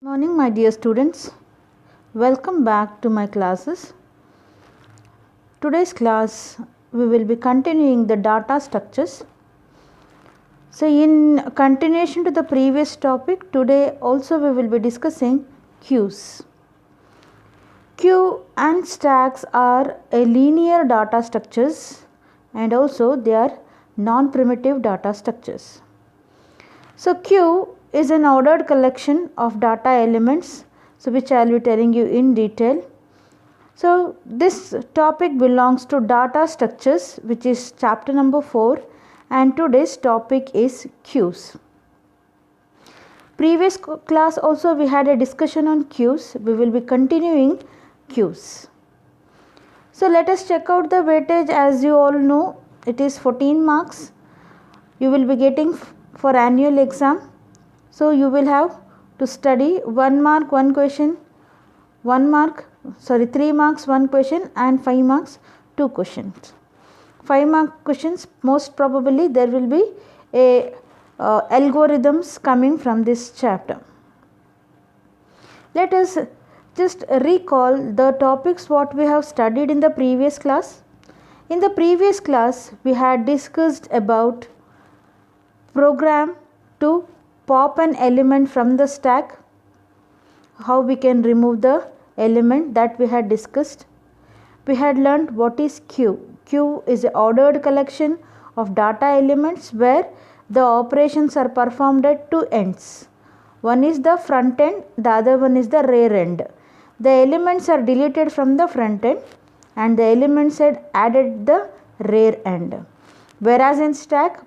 Morning, my dear students. Welcome back to my classes. Today's class we will be continuing the data structures. So in continuation to the previous topic, today also we will be discussing queues. Queue and stacks are a linear data structures and also they are non-primitive data structures. So queue is an ordered collection of data elements, so which I will be telling you in detail. So this topic belongs to data structures, which is chapter number 4, and today's topic is queues. Previous class also we had a discussion on queues. We will be continuing queues. So let us check out the weightage. As you all know, it is 14 marks. You will be getting for annual exam. So you will have to study 1 mark 1 question, 3 marks 1 question and 5 marks 2 questions. 5 mark questions, most probably there will be a algorithms coming from this chapter. Let us just recall the topics what we have studied in the previous class. In the previous class we had discussed about program to pop an element from the stack, how we can remove the element, that we had discussed. We had learned what is queue. Queue is an ordered collection of data elements where the operations are performed at two ends. One is the front end, the other one is the rear end. The elements are deleted from the front end and the elements are added at the rear end. Whereas in stack,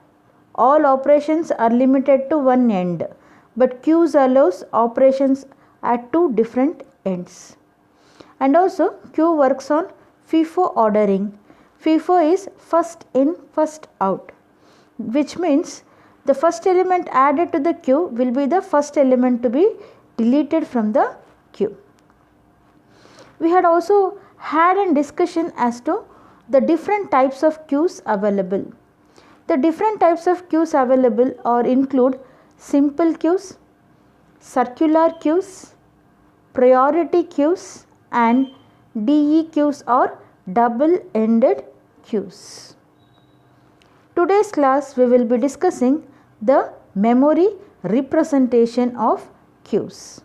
all operations are limited to one end, but queues allows operations at two different ends. And also queue works on FIFO ordering. FIFO is first in first out, which means the first element added to the queue will be the first element to be deleted from the queue. We had also had a discussion as to the different types of queues available. The different types of queues available are include simple queues, circular queues, priority queues and DE queues or double-ended queues. Today's class we will be discussing the memory representation of queues.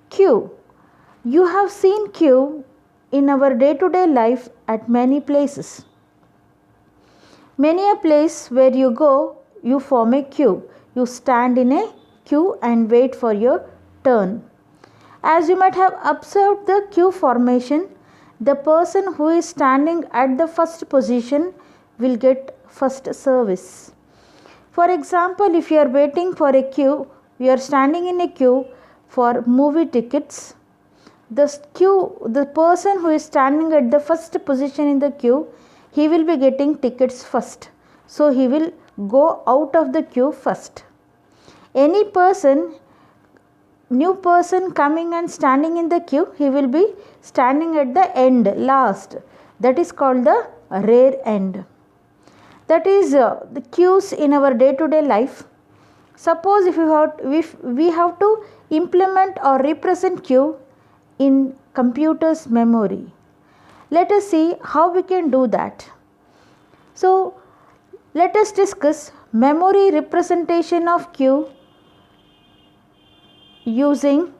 Queue. You have seen queue in our day-to-day life at many places. Many a place where you go, you form a queue. You stand in a queue and wait for your turn. As you might have observed the queue formation, the person who is standing at the first position will get first service. For example, if you are waiting for a queue, you are standing in a queue for movie tickets. The person who is standing at the first position in the queue, he will be getting tickets first. So he will go out of the queue first. Any new person coming and standing in the queue, he will be standing at the end last. That is called the rear end. That is the queues in our day-to-day life. Suppose if we have to implement or represent queue in computer's memory. Let us see how we can do that. So let us discuss memory representation of queue using,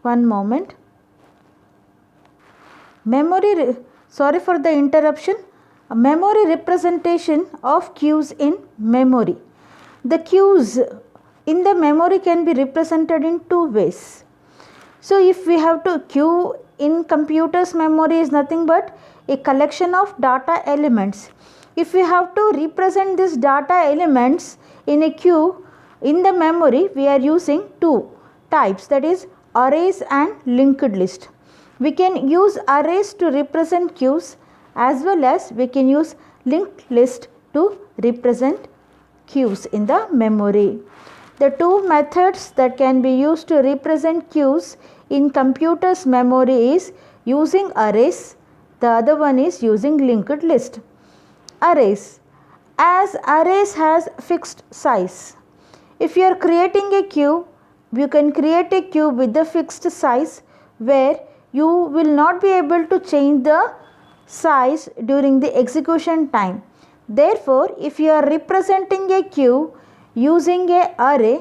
one moment, sorry for the interruption. A memory representation of queues in memory. The queues in the memory can be represented in two ways. So if we have to, queue in computer's memory is nothing but a collection of data elements. If we have to represent these data elements in a queue in the memory, we are using two types, that is arrays and linked list. We can use arrays to represent queues as well as we can use linked list to represent queues in the memory. The two methods that can be used to represent queues in computer's memory is using arrays. The other one is using linked list. Arrays. As arrays has fixed size, If you are creating a queue, you can create a queue with the fixed size where you will not be able to change the size during the execution time. Therefore, if you are representing a queue using an array,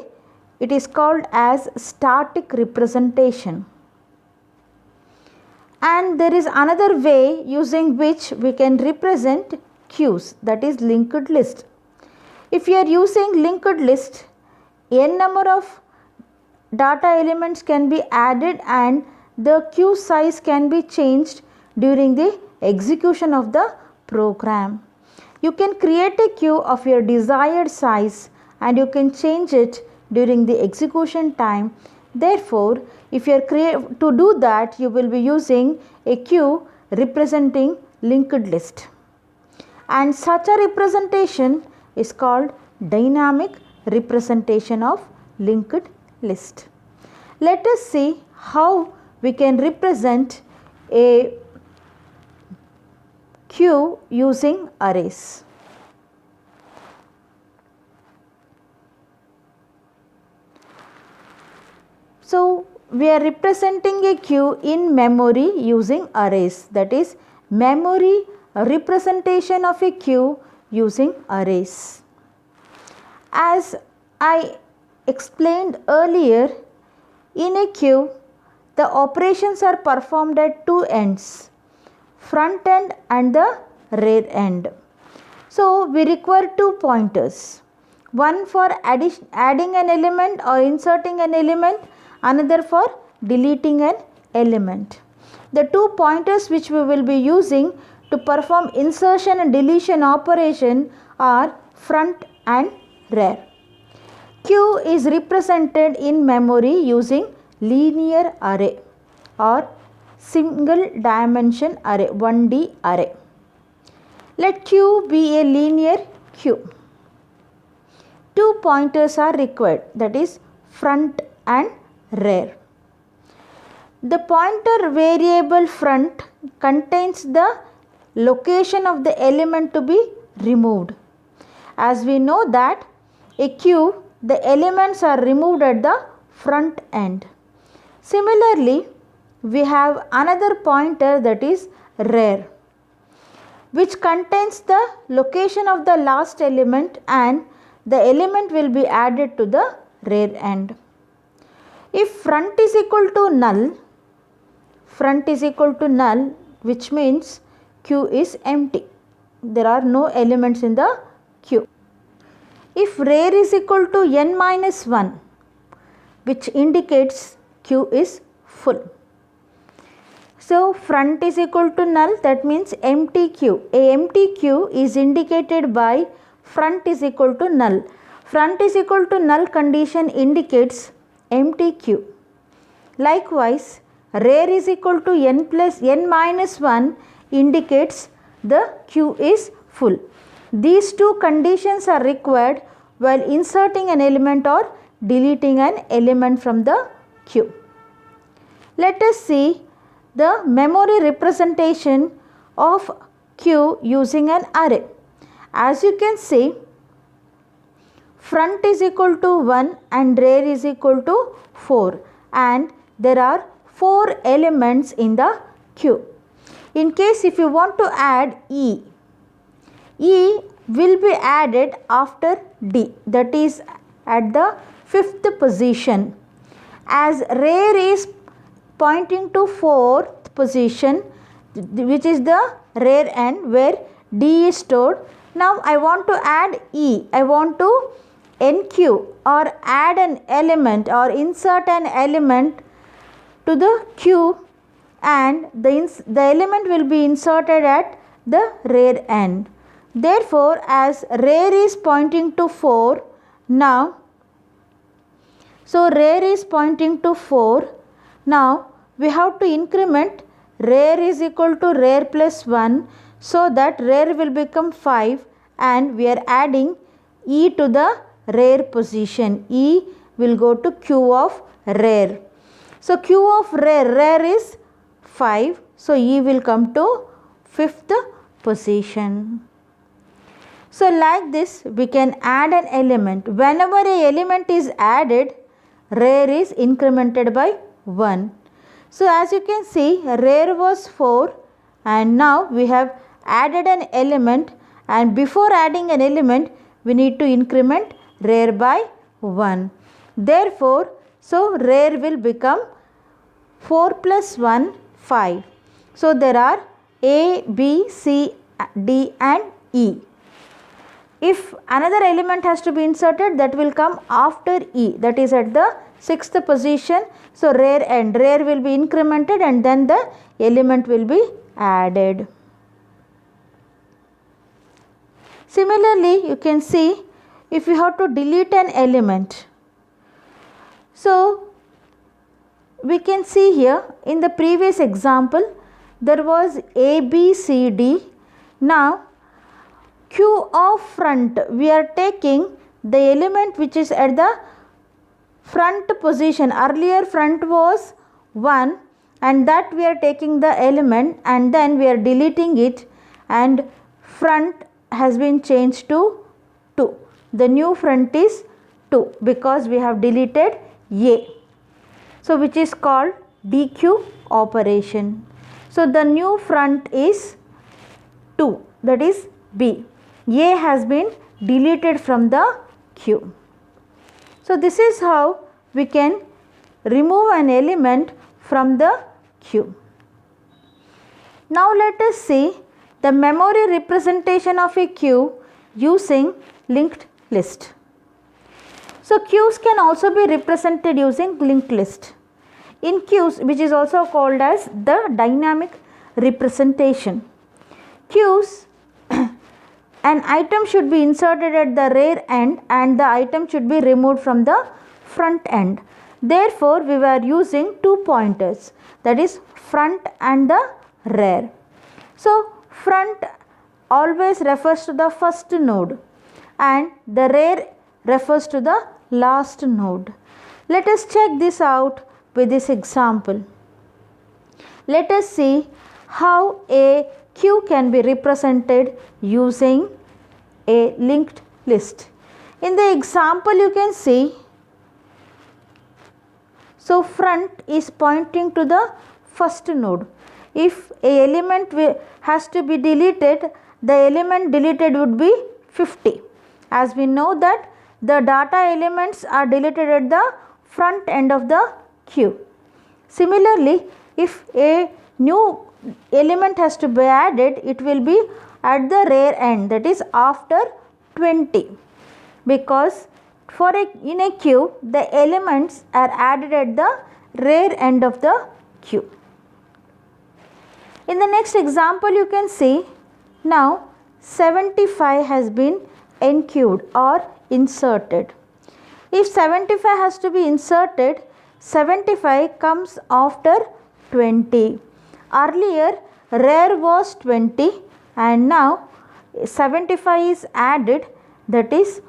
it is called as static representation. And there is another way using which we can represent queues, that is linked list. If you are using linked list, n number of data elements can be added and the queue size can be changed during the execution of the program. You can create a queue of your desired size and you can change it during the execution time. Therefore, if you are to do that, you will be using a queue representing linked list. And such a representation is called dynamic representation of linked list. Let us see how we can represent a queue using arrays. So, we are representing a queue in memory using arrays, that is memory representation of a queue using arrays. As I explained earlier, in a queue the operations are performed at two ends, front end and the rear end. So, we require two pointers, one for adding an element or inserting an element, another for deleting an element. The two pointers which we will be using to perform insertion and operation are front and rear. Q is represented in memory using linear array or single dimension array, 1D array. Let Q be a linear queue. Two pointers are required, that is front and rear. The pointer variable front contains the location of the element to be removed. As we know that a queue, the elements are removed at the front end. Similarly, we have another pointer, that is rear, which contains the location of the last element and the element will be added to the rear end. If front is equal to null, which means queue is empty. There are no elements in the queue. If rear is equal to n minus 1, which indicates queue is full. So, front is equal to null, that means empty queue. A empty queue is indicated by front is equal to null. Front is equal to null condition indicates empty queue. Likewise, rear is equal to n minus 1 indicates the queue is full. These two conditions are required while inserting an element or deleting an element from the queue. Let us see the memory representation of queue using an array. As you can see, front is equal to 1 and rear is equal to 4 and there are 4 elements in the queue. In case if you want to add E will be added after D, that is at the 5th position. As rear is pointing to 4th position, which is the rear end where D is stored. Now I want to add E. I want to enqueue or add an element or insert an element to the queue and the element will be inserted at the rear end. Therefore, as rear is pointing to 4, now, so rear is pointing to 4, now we have to increment rear is equal to rear plus 1, so that rear will become 5 and we are adding E to the rear position. E will go to Q of rear. So, Q of rear is 5, so E will come to 5th position. So like this we can add an element. Whenever a element is added, rare is incremented by 1. So as you can see, rare was 4 and now we have added an element, and before adding an element we need to increment rare by 1. Therefore, so rare will become 4 plus 1, 5. So there are A, B, C, D and E. If another element has to be inserted, that will come after E, that is at the 6th position. So rare will be incremented and then the element will be added. Similarly, you can see if you have to delete an element. So we can see here in the previous example there was A, B, C, D. Now Q of front, we are taking the element which is at the front position. Earlier front was 1 and that we are taking the element and then we are deleting it, and front has been changed to 2. The new front is 2 because we have deleted A. So which is called DQ operation. So the new front is 2, that is B. A has been deleted from the Q. So this is how we can remove an element from the Q. Now let us see the memory representation of a queue using linked list. So queues can also be represented using linked list. In queues, which is also called as the dynamic representation, queues an item should be inserted at the rear end and the item should be removed from the front end. Therefore, we were using 2 pointers, that is front and the rear. So front always refers to the first node and the rear refers to the last node. Let us check this out with this example. Let us see how a queue can be represented using a linked list. In the example you can see, so front is pointing to the first node. If a element has to be deleted, the element deleted would be 50. As we know that the data elements are deleted at the front end of the queue. Similarly, if a new element has to be added, it will be at the rear end, that is after 20, because in a queue the elements are added at the rear end of the queue. In the next example you can see, now 75 has been enqueued or inserted. If 75 has to be inserted, 75 comes after 20. Earlier rear was 20 and now 75 is added, that is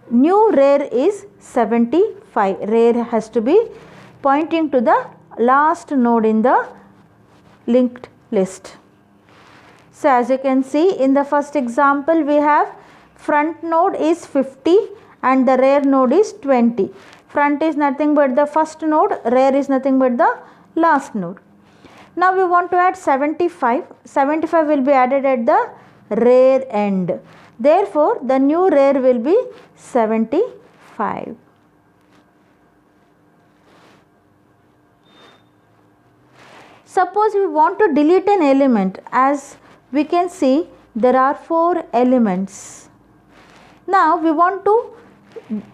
new rear is 75. Rear has to be pointing to the last node in the linked list. So as you can see in the first example we have front node is 50 and the rear node is 20. Front is nothing but the first node, rear is nothing but the last node. Now we want to add 75. 75 will be added at the rear end. Therefore, the new rear will be 75. Suppose we want to delete an element. As we can see, there are 4 elements. Now we want to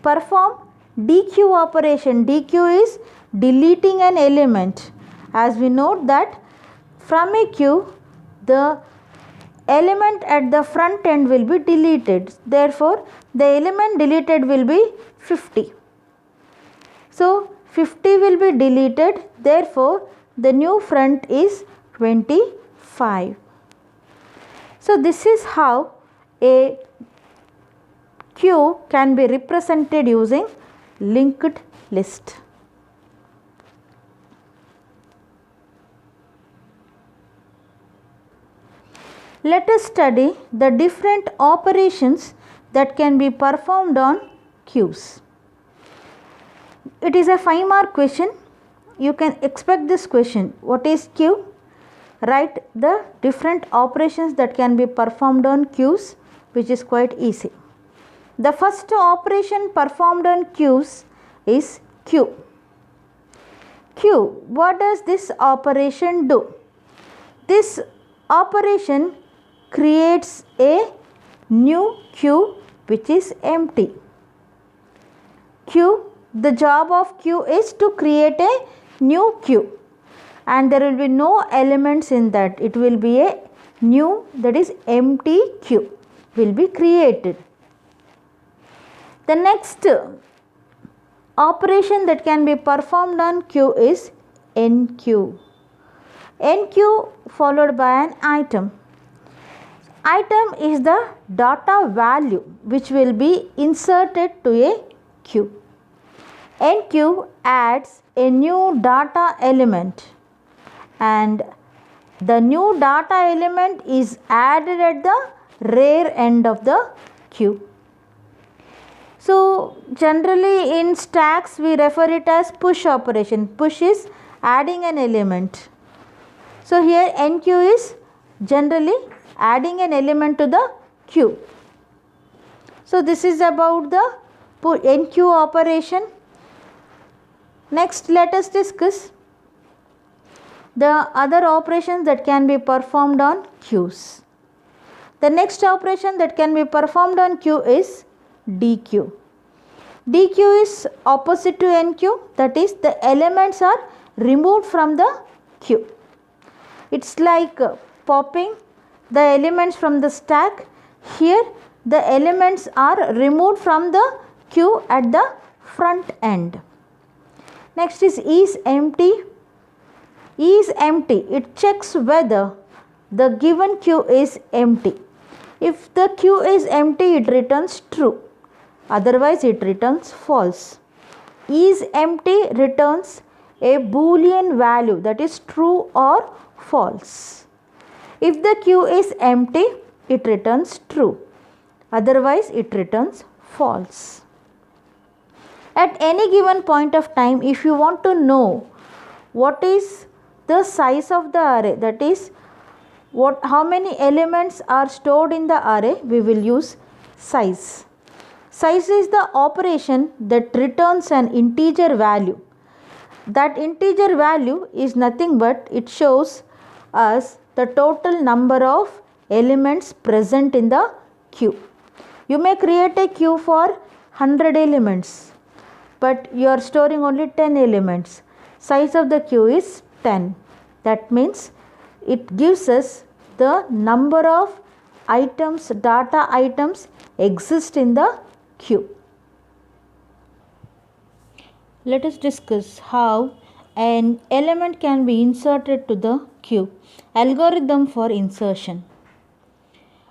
perform DQ operation. DQ is deleting an element. As we note that from a queue, the element at the front end will be deleted. Therefore, the element deleted will be 50. So 50 will be deleted. Therefore, the new front is 25. So this is how a queue can be represented using linked list. Let us study the different operations that can be performed on queues. It is a 5-mark question. You can expect this question. What is queue? Write the different operations that can be performed on queues, which is quite easy. The first operation performed on queues is queue. Queue, what does this operation do? This operation creates a new queue which is empty. Queue, the job of queue is to create a new queue, and there will be no elements in that. It will be a new, that is empty queue will be created. The next operation that can be performed on queue is enqueue. Enqueue followed by an item. Item is the data value which will be inserted to a queue. Enqueue adds a new data element, and the new data element is added at the rear end of the queue. So generally in stacks we refer it as push operation. Push is adding an element. So here enqueue is generally adding an element to the queue. So this is about the enqueue operation. Next, let us discuss the other operations that can be performed on queues. The next operation that can be performed on queue is dequeue. Dequeue is opposite to enqueue, that is the elements are removed from the queue. It's like popping the elements from the stack. Here the elements are removed from the queue at the front end. Next is empty. Is empty. It checks whether the given queue is empty. If the queue is empty, it returns true. Otherwise, it returns false. Is empty returns a Boolean value, that is true or false. If the queue is empty, it returns true. Otherwise, it returns false. At any given point of time, if you want to know what is the size of the array, that is how many elements are stored in the array, we will use size. Size is the operation that returns an integer value. That integer value is nothing but it shows us the total number of elements present in the queue. You may create a queue for 100 elements, but you are storing only 10 elements. Size of the queue is 10. That means it gives us the number of items, data items exist in the queue. Let us discuss how an element can be inserted to the queue. Algorithm for insertion.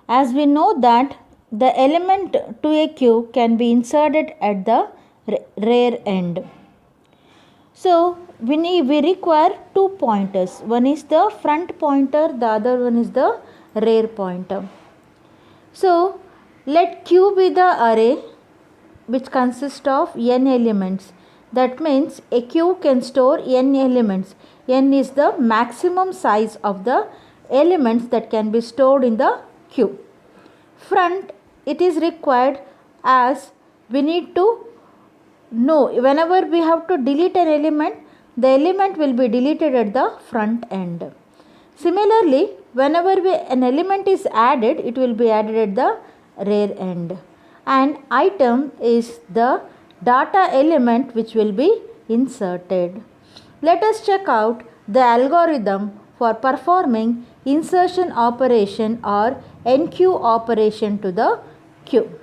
As we know that the element to a queue can be inserted at the rear end. So we require two pointers. One is the front pointer, the other one is the rear pointer. So let Q be the array which consists of n elements. That means a queue can store n elements. N is the maximum size of the elements that can be stored in the queue. Front, it is required as we need to know whenever we have to delete an element, the element will be deleted at the front end. Similarly, whenever an element is added, it will be added at the rear end. And item is the data element which will be inserted. Let us check out the algorithm for performing insertion operation or enqueue operation to the queue.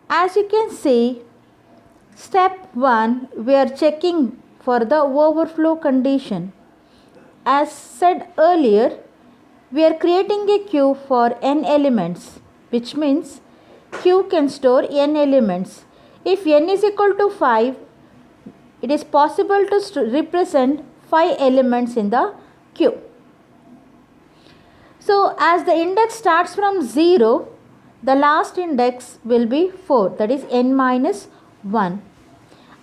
As you can see, step 1, we are checking for the overflow condition. As said earlier, we are creating a queue for n elements, which means queue can store n elements. If n is equal to 5, it is possible to represent 5 elements in the queue. So as the index starts from 0, the last index will be 4, that is n minus 1.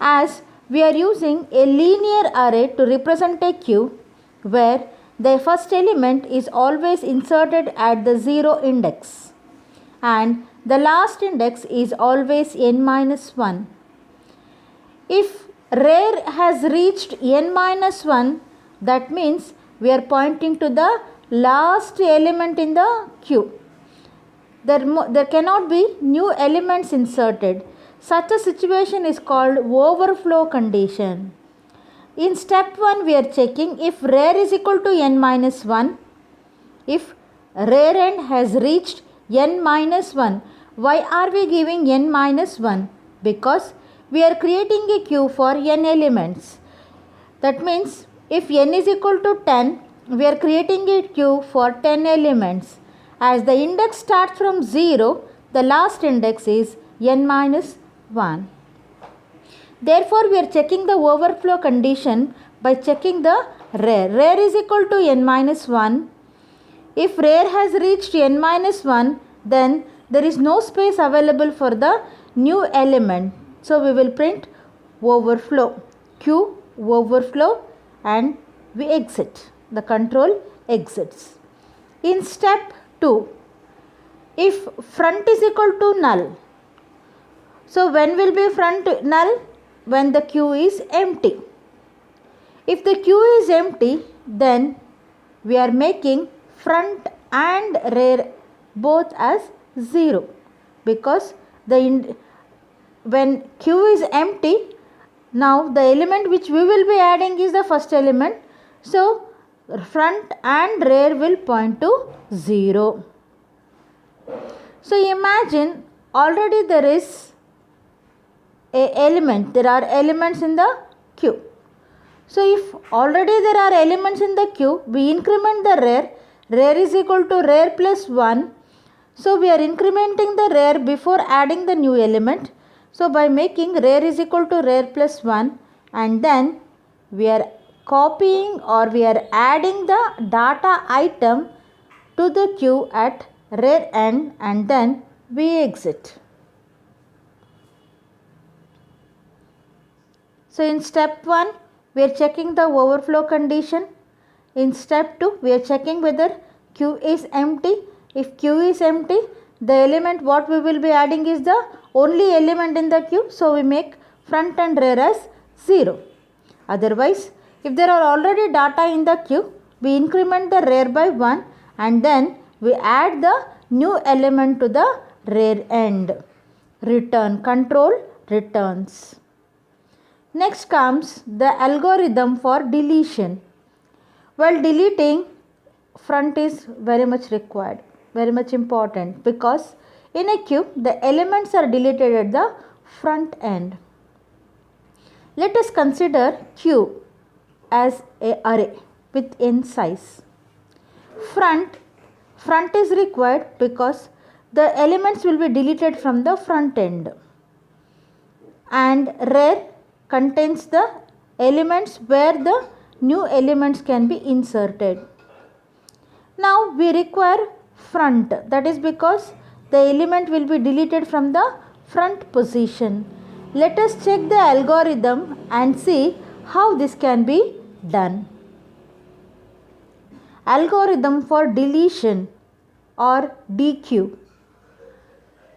As we are using a linear array to represent a queue where the first element is always inserted at the 0 index and the last index is always n minus 1. If rare has reached n minus 1, that means we are pointing to the last element in the queue. There cannot be new elements inserted. Such a situation is called overflow condition. In step 1, we are checking if rare is equal to n minus 1. If rare end has reached n minus 1, why are we giving n minus 1? Because we are creating a queue for n elements. That means if n is equal to 10, we are creating a queue for 10 elements. As the index starts from 0, the last index is n minus 1. Therefore, we are checking the overflow condition by checking the rare. Rare is equal to n minus 1. If rare has reached n minus 1, then there is no space available for the new element. So, we will print overflow, queue overflow, and we exit. The control exits. In step 2, if front is equal to null, so when will be front null? When the queue is empty. If the queue is empty, then we are making front and rear both as 0 because when queue is empty, now the element which we will be adding is the first element. So front and rear will point to 0. So imagine already there is there are elements in the queue. So if already there are elements in the queue, we increment the rear. Rear is equal to rear plus 1. So we are incrementing the rear before adding the new element. So by making rear is equal to rear plus 1, and then we are copying or we are adding the data item to the queue at rear end, and then we exit. So in step 1, we are checking the overflow condition. In step 2, we are checking whether queue is empty. If queue is empty, the element what we will be adding is the only element in the queue. So we make front and rear as 0. Otherwise, if there are already data in the queue, we increment the rear by 1 and then we add the new element to the rear end. Return, control returns. Next comes the algorithm for deletion. While deleting, front is very much required, very much important, because in a queue the elements are deleted at the front end. Let us consider queue as an array with n size. Front is required because the elements will be deleted from the front end, and rear contains the elements where the new elements can be inserted. Now we require front, that is because the element will be deleted from the front position. Let us check the algorithm and see how this can be done. Algorithm for deletion or DQ.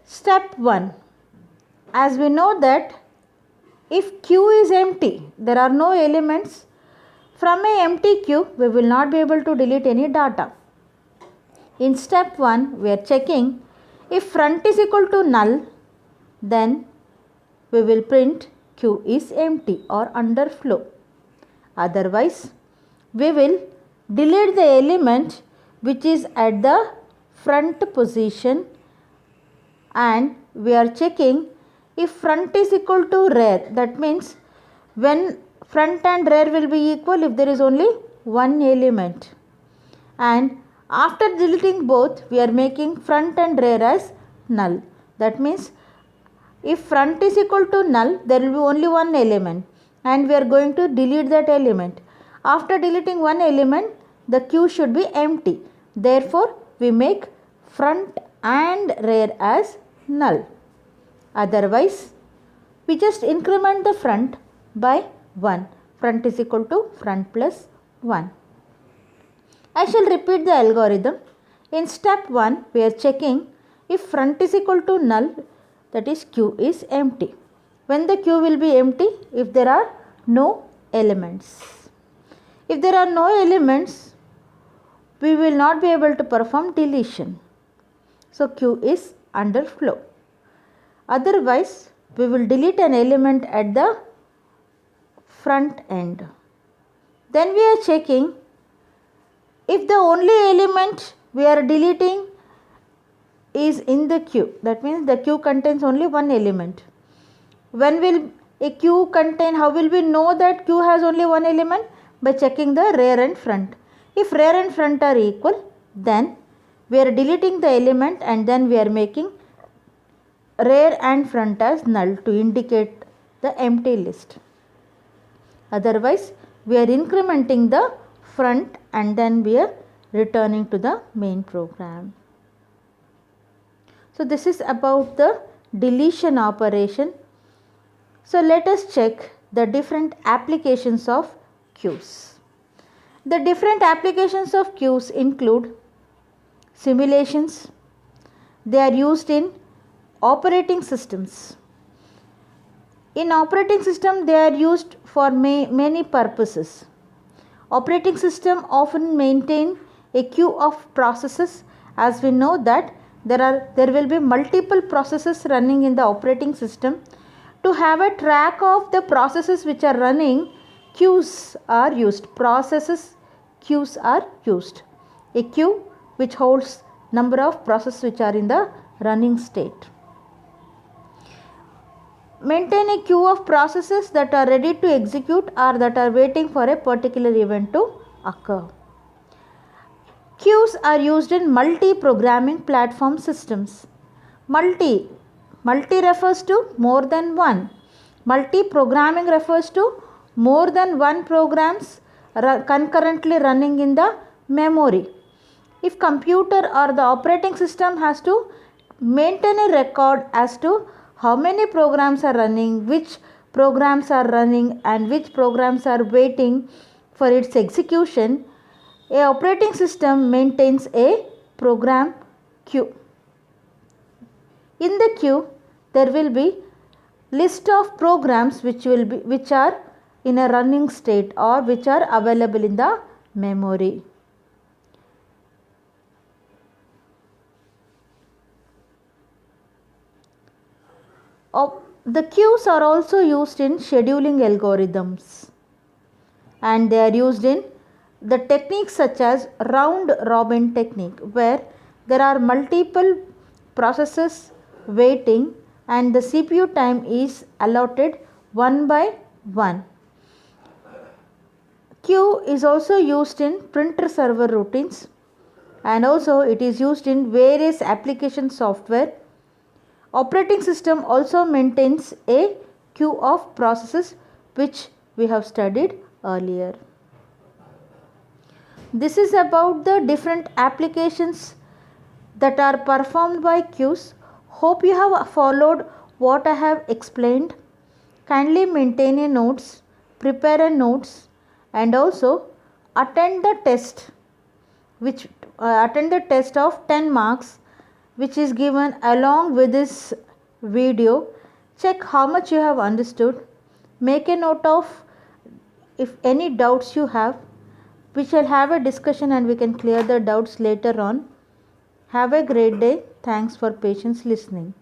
Step 1. As we know that if queue is empty, there are no elements, from a empty queue we will not be able to delete any data. In step 1, we are checking if front is equal to null, then we will print queue is empty or underflow. Otherwise, we will delete the element which is at the front position, and we are checking if front is equal to rear. That means when front and rear will be equal if there is only one element, and after deleting both we are making front and rear as null. That means if front is equal to null, there will be only one element. and we are going to delete that element. After deleting one element, the queue should be empty. Therefore, we make front and rear as null. Otherwise, we just increment the front by 1. Front is equal to front plus 1. I shall repeat the algorithm. In step 1, we are checking if front is equal to null, that is queue is empty. When the queue will be empty? If there are no elements. If there are no elements, we will not be able to perform deletion. So queue is under flow. Otherwise, we will delete an element at the front end. Then we are checking if the only element we are deleting is in the queue. That means the queue contains only one element. When will a queue contain, how will we know that queue has only one element? By checking the rear and front. If rear and front are equal, then we are deleting the element and then we are making rear and front as null to indicate the empty list. Otherwise, we are incrementing the front and then we are returning to the main program. So this is about the deletion operation. So let us check the different applications of queues. The different applications of queues include simulations. They are used in operating systems. In operating system, they are used for many purposes. Operating system often maintain a queue of processes, as we know that there will be multiple processes running in the operating system. To have a track of the processes which are running, queues are used. Processes, queues are used. A queue which holds number of processes which are in the running state. Maintain a queue of processes that are ready to execute or that are waiting for a particular event to occur. Queues are used in multi-programming platform systems. Multi refers to more than one. Multi-programming refers to more than one programs concurrently running in the memory. If computer or the operating system has to maintain a record as to how many programs are running, which programs are running and which programs are waiting for its execution, a operating system maintains a program queue. In the queue, there will be list of programs which are in a running state or which are available in the memory. The queues are also used in scheduling algorithms, and they are used in the techniques such as round robin technique, where there are multiple processes waiting and the CPU time is allotted one by one. Queue is also used in printer server routines, and also it is used in various application software. Operating system also maintains a queue of processes which we have studied earlier. This is about the different applications that are performed by queues. Hope you have followed what I have explained. Kindly maintain a notes, prepare a notes, and also attend the test of 10 marks which is given along with this video. Check how much you have understood. Make a note of if any doubts you have. We shall have a discussion and we can clear the doubts later on. Have a great day. Thanks for patience listening.